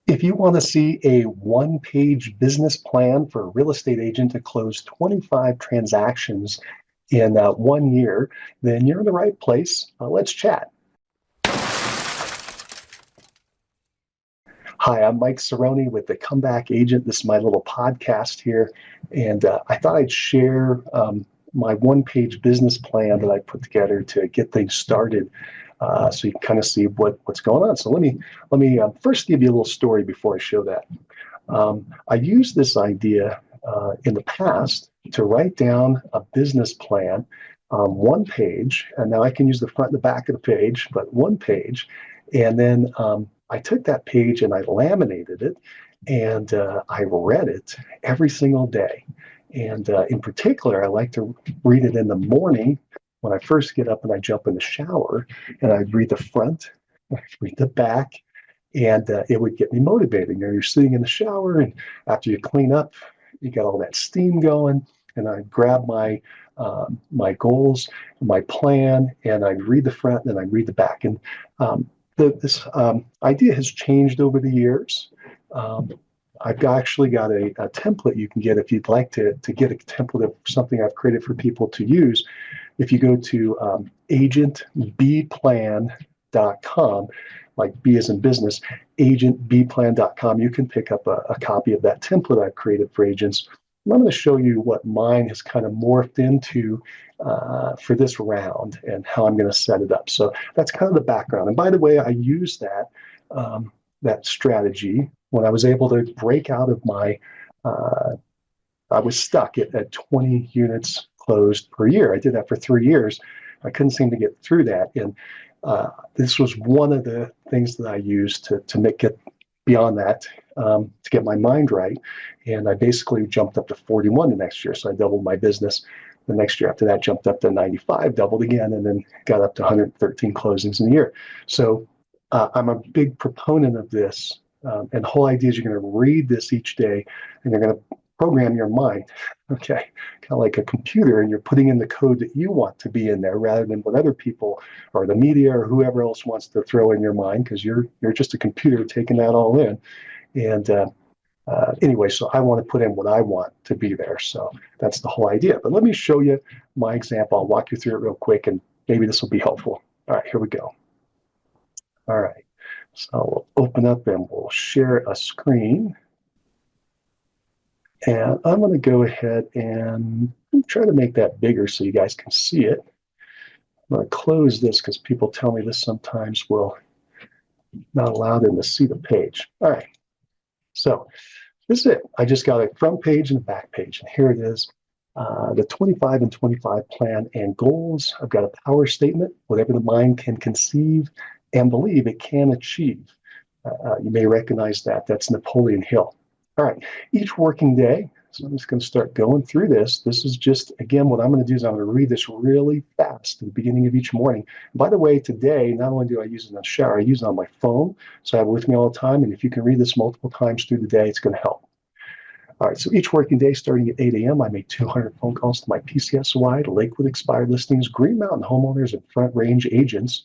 If you want to see a one-page business plan for a real estate agent to close 25 transactions in 1 year, then you're in the right place. Let's chat. Hi, I'm Mike Cerrone with the Comeback Agent. This is my little podcast here, and I thought I'd share my one-page business plan that I put together to get things started, so you can kind of see what's going on. So let me first give you a little story before I show that. I used this idea in the past to write down a business plan on one page, and now I can use the front and the back of the page, but one page, and then I took that page and I laminated it, and I read it every single day. And in particular, I like to read it in the morning when I first get up and I jump in the shower, and I'd read the front, I'd read the back, and it would get me motivated. You know, you're sitting in the shower, and after you clean up, you got all that steam going, and I grab my my goals, my plan, and I read the front, and I read the back. And this idea has changed over the years. I've actually got a template you can get if you'd like to get a template of something I've created for people to use. If you go to agentbplan.com, like B as in business, agentbplan.com, you can pick up a copy of that template I've created for agents. And I'm going to show you what mine has kind of morphed into for this round and how I'm going to set it up. So that's kind of the background. And by the way, I used that that strategy when I was able to break out of my, I was stuck at 20 units closed per year. I did that for 3 years. I couldn't seem to get through that. And this was one of the things that I used to make it beyond that, to get my mind right. And I basically jumped up to 41 the next year. So I doubled my business. The next year after that, jumped up to 95, doubled again, and then got up to 113 closings in a year. So I'm a big proponent of this. And the whole idea is you're going to read this each day, and you're going to program your mind, okay? Kind of like a computer, and you're putting in the code that you want to be in there rather than what other people or the media or whoever else wants to throw in your mind, because you're just a computer taking that all in. And anyway, so I want to put in what I want to be there. So that's the whole idea. But let me show you my example. I'll walk you through it real quick, and maybe this will be helpful. All right, here we go. All right, so we'll open up and we'll share a screen. And I'm going to go ahead and try to make that bigger so you guys can see it. I'm going to close this because people tell me this sometimes will not allow them to see the page. All right, so this is it. I just got a front page and a back page, and here it is. The 25 and 25 plan and goals. I've got a power statement, whatever the mind can conceive and believe it can achieve. You may recognize that. That's Napoleon Hill. All right, each working day, so I'm just going to start going through this. This is just, again, what I'm going to do is I'm going to read this really fast at the beginning of each morning. By the way, today, not only do I use it in the shower, I use it on my phone, so I have it with me all the time, and if you can read this multiple times through the day, it's going to help. All right, so each working day starting at 8 a.m., I make 200 phone calls to my PCSY, Lakewood expired listings, Green Mountain homeowners, and Front Range agents.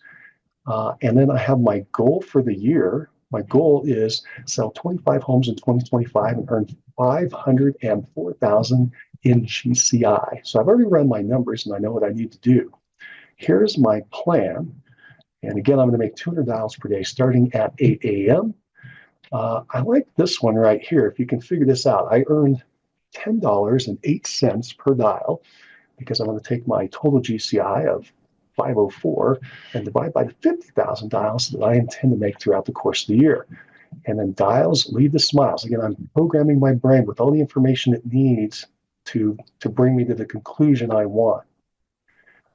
And then I have my goal for the year. My goal is sell 25 homes in 2025 and earn $504,000 in GCI. So I've already run my numbers and I know what I need to do. Here's my plan. And again, I'm going to make $200 per day starting at 8 a.m. I like this one right here. If you can figure this out, I earned $10.08 per dial because I'm going to take my total GCI of 504 and divide by the 50,000 dials that I intend to make throughout the course of the year. And then dials lead to smiles. Again, I'm programming my brain with all the information it needs to bring me to the conclusion I want.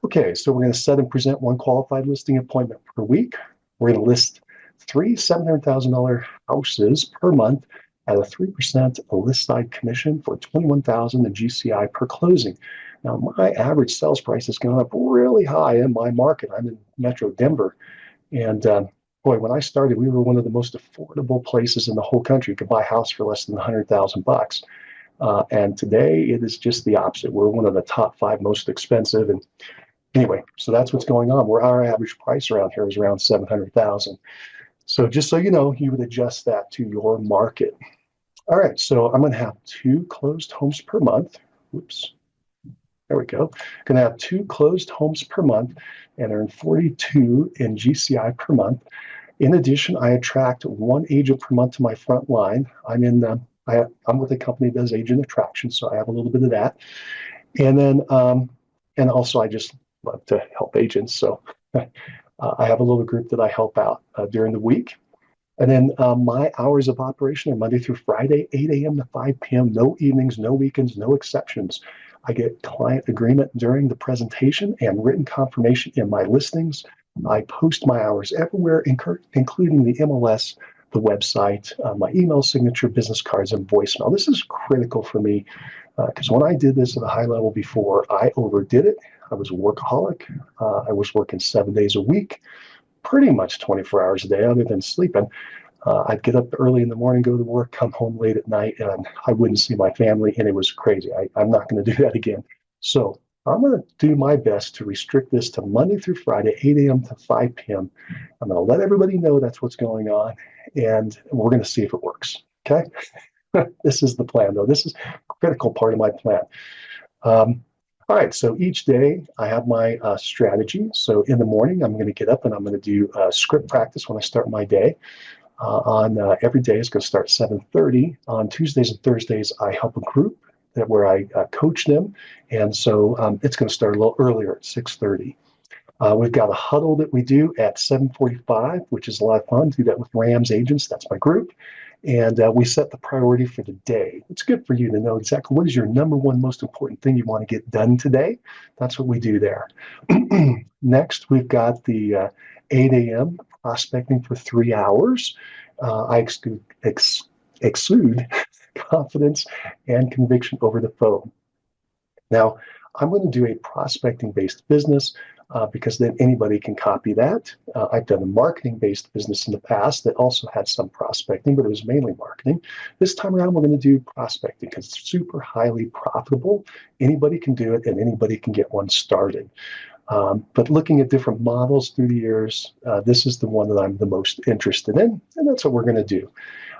Okay, so we're going to set and present one qualified listing appointment per week. We're going to list 3 $700,000 houses per month at a 3% list side commission for $21,000 in GCI per closing. Now, my average sales price is going up really high in my market. I'm in Metro Denver. And boy, when I started, we were one of the most affordable places in the whole country. You could buy a house for less than $100,000. And today, it is just the opposite. We're one of the top 5 most expensive. And anyway, so that's what's going on. Where our average price around here is around $700,000. So just so you know, you would adjust that to your market. All right, so I'm going to have 2 closed homes per month. Oops, there we go. Going to have 2 closed homes per month and earn 42 in GCI per month. In addition, I attract 1 agent per month to my front line. I'm with a company that does agent attraction, so I have a little bit of that. And then, and also I just love to help agents. So I have a little group that I help out during the week. And then my hours of operation are Monday through Friday, 8 a.m. to 5 p.m., no evenings, no weekends, no exceptions. I get client agreement during the presentation and written confirmation in my listings. I post my hours everywhere, including the MLS, the website, my email signature, business cards, and voicemail. This is critical for me because when I did this at a high level before, I overdid it. I was a workaholic. I was working 7 days a week, pretty much 24 hours a day other than sleeping. I'd get up early in the morning, go to work, come home late at night, and I wouldn't see my family, and it was crazy. I'm not going to do that again. So I'm going to do my best to restrict this to Monday through Friday, 8 a.m. to 5 p.m. I'm going to let everybody know that's what's going on, and we're going to see if it works. Okay? This is the plan, though. This is a critical part of my plan. All right, so each day I have my strategy. So in the morning, I'm going to get up and I'm going to do script practice when I start my day. Every day, it's going to start 7:30. On Tuesdays and Thursdays, I help a group where I coach them, and so it's going to start a little earlier at 6:30. We've got a huddle that we do at 7:45, which is a lot of fun. Do that with Rams agents. That's my group. And we set the priority for the day. It's good for you to know exactly what is your number one most important thing you want to get done today. That's what we do there. Next, we've got the 8 a.m. prospecting for 3 hours. I exude confidence and conviction over the phone. Now, I'm going to do a prospecting-based business because then anybody can copy that. I've done a marketing-based business in the past that also had some prospecting, but it was mainly marketing. This time around, we're going to do prospecting because it's super highly profitable. Anybody can do it, and anybody can get one started. But looking at different models through the years, this is the one that I'm the most interested in, and that's what we're going to do.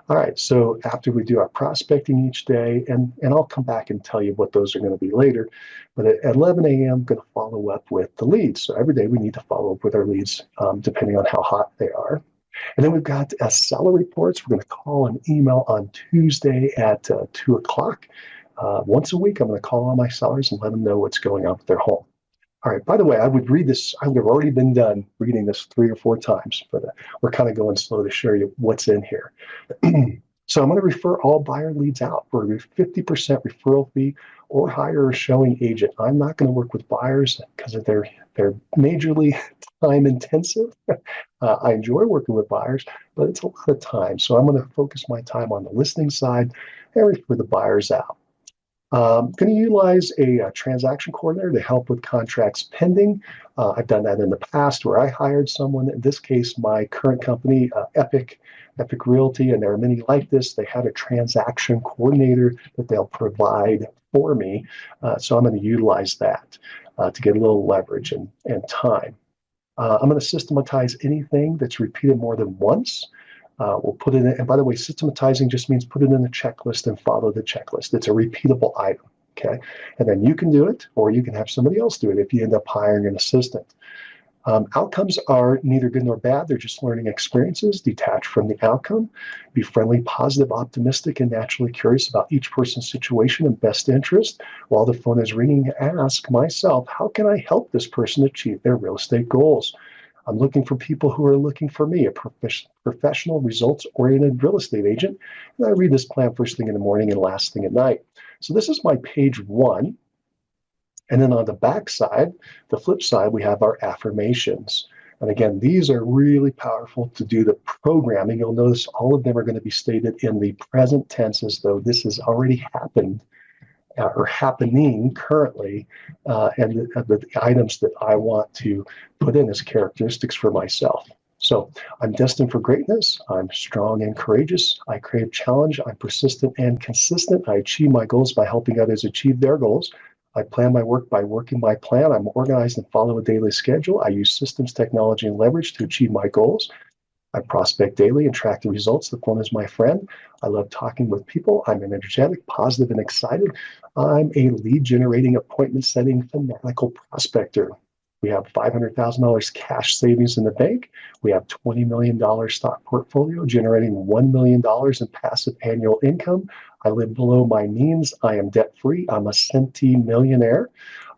All right, so after we do our prospecting each day, and I'll come back and tell you what those are going to be later, but at 11 a.m., I'm going to follow up with the leads. So every day we need to follow up with our leads, depending on how hot they are. And then we've got seller reports. We're going to call and email on Tuesday at 2 o'clock. Once a week, I'm going to call all my sellers and let them know what's going on with their home. All right, by the way, I would read this. I would have already been done reading this 3 or 4 times, but we're kind of going slow to show you what's in here. So I'm going to refer all buyer leads out for a 50% referral fee or hire a showing agent. I'm not going to work with buyers because they're majorly time intensive. I enjoy working with buyers, but it's a lot of time. So I'm going to focus my time on the listing side and refer the buyers out. Going to utilize a transaction coordinator to help with contracts pending. I've done that in the past where I hired someone. In this case, my current company, Epic Realty, and there are many like this. They had a transaction coordinator that they'll provide for me. So I'm going to utilize that to get a little leverage and time. I'm going to systematize anything that's repeated more than once. We'll put it in, and by the way, systematizing just means put it in a checklist and follow the checklist. It's a repeatable item, okay? And then you can do it, or you can have somebody else do it if you end up hiring an assistant. Outcomes are neither good nor bad. They're just learning experiences. Detach from the outcome. Be friendly, positive, optimistic, and naturally curious about each person's situation and best interest. While the phone is ringing, ask myself, how can I help this person achieve their real estate goals? I'm looking for people who are looking for me, a professional, results-oriented real estate agent. And I read this plan first thing in the morning and last thing at night. So this is my page 1. And then on the back side, the flip side, we have our affirmations. And again, these are really powerful to do the programming. You'll notice all of them are going to be stated in the present tense as though this has already happened or happening currently, and the items that I want to put in as characteristics for myself. So I'm destined for greatness. I'm strong and courageous. I crave challenge. I'm persistent and consistent. I achieve my goals by helping others achieve their goals. I plan my work by working my plan. I'm organized and follow a daily schedule. I use systems, technology, and leverage to achieve my goals. I prospect daily and track the results. The phone is my friend. I love talking with people. I'm energetic, positive, and excited. I'm a lead generating, appointment setting, fanatical prospector. We have $500,000 cash savings in the bank. We have $20 million stock portfolio generating $1 million in passive annual income. I live below my means. I am debt free. I'm a centimillionaire.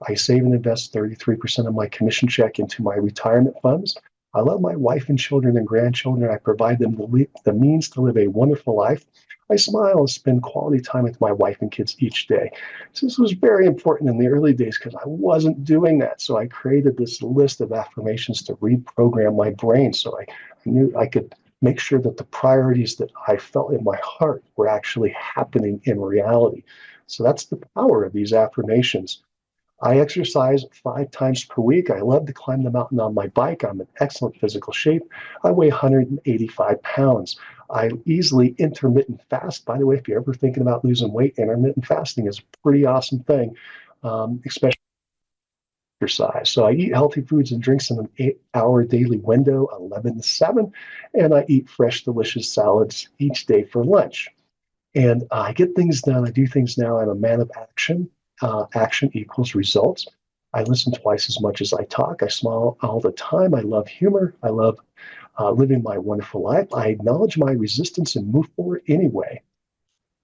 I save and invest 33% of my commission check into my retirement funds. I love my wife and children and grandchildren. I provide them the means to live a wonderful life. I smile and spend quality time with my wife and kids each day. So this was very important in the early days because I wasn't doing that. So I created this list of affirmations to reprogram my brain so I knew I could make sure that the priorities that I felt in my heart were actually happening in reality. So that's the power of these affirmations. I exercise 5 times per week. I love to climb the mountain on my bike. I'm in excellent physical shape. I weigh 185 pounds. I easily intermittent fast. By the way, if you're ever thinking about losing weight, intermittent fasting is a pretty awesome thing, especially exercise. So I eat healthy foods and drinks in an 8-hour daily window, 11 to 7, and I eat fresh, delicious salads each day for lunch. And I get things done. I do things now. I'm a man of action. Action equals results. I listen twice as much as I talk. I smile all the time. I love humor. I love living my wonderful life. I acknowledge my resistance and move forward anyway.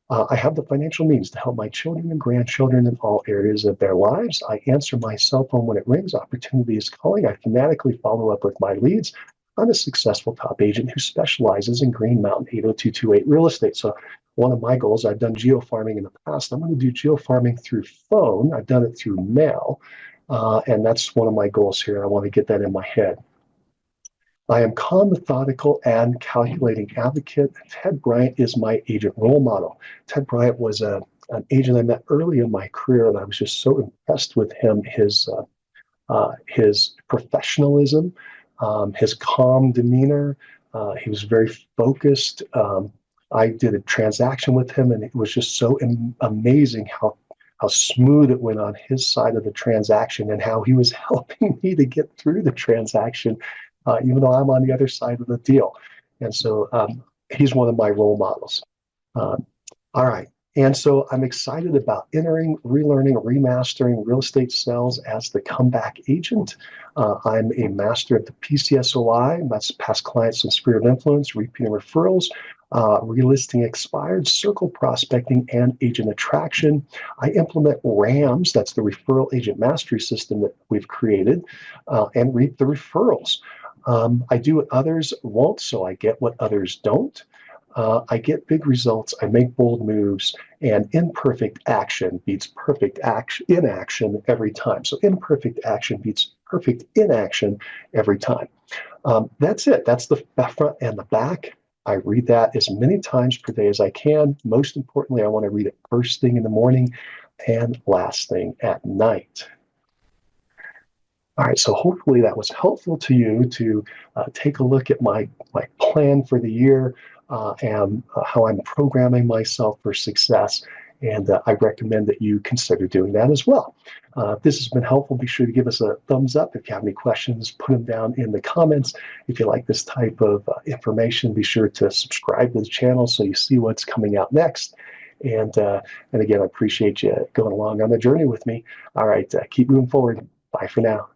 I have the financial means to help my children and grandchildren in all areas of their lives. I answer my cell phone when it rings. Opportunity is calling. I fanatically follow up with my leads. I'm a successful top agent who specializes in Green Mountain 80228 real estate. So one of my goals, I've done geofarming in the past. I'm going to do geofarming through phone. I've done it through mail. And that's one of my goals here. I want to get that in my head. I am calm, methodical, and calculating advocate. Ted Bryant is my agent role model. Ted Bryant was an agent I met early in my career, and I was just so impressed with him, his professionalism, his calm demeanor. He was very focused. I did a transaction with him, and it was just so amazing how smooth it went on his side of the transaction and how he was helping me to get through the transaction, even though I'm on the other side of the deal. And so he's one of my role models. All right. And so I'm excited about entering, relearning, remastering real estate sales as the comeback agent. I'm a master of the PCSOI, that's past clients and sphere of influence, repeat and referrals, relisting expired, circle prospecting, and agent attraction. I implement RAMS, that's the referral agent mastery system that we've created, and reap the referrals. I do what others won't, so I get what others don't. I get big results, I make bold moves, and imperfect action beats perfect inaction every time. So imperfect action beats perfect inaction every time. That's it. That's the front and the back. I read that as many times per day as I can. Most importantly, I want to read it first thing in the morning and last thing at night. All right, so hopefully that was helpful to you to take a look at my plan for the year and how I'm programming myself for success. And I recommend that you consider doing that as well. If this has been helpful, be sure to give us a thumbs up. If you have any questions, put them down in the comments. If you like this type of information, be sure to subscribe to the channel so you see what's coming out next. And again, I appreciate you going along on the journey with me. All right, keep moving forward. Bye for now.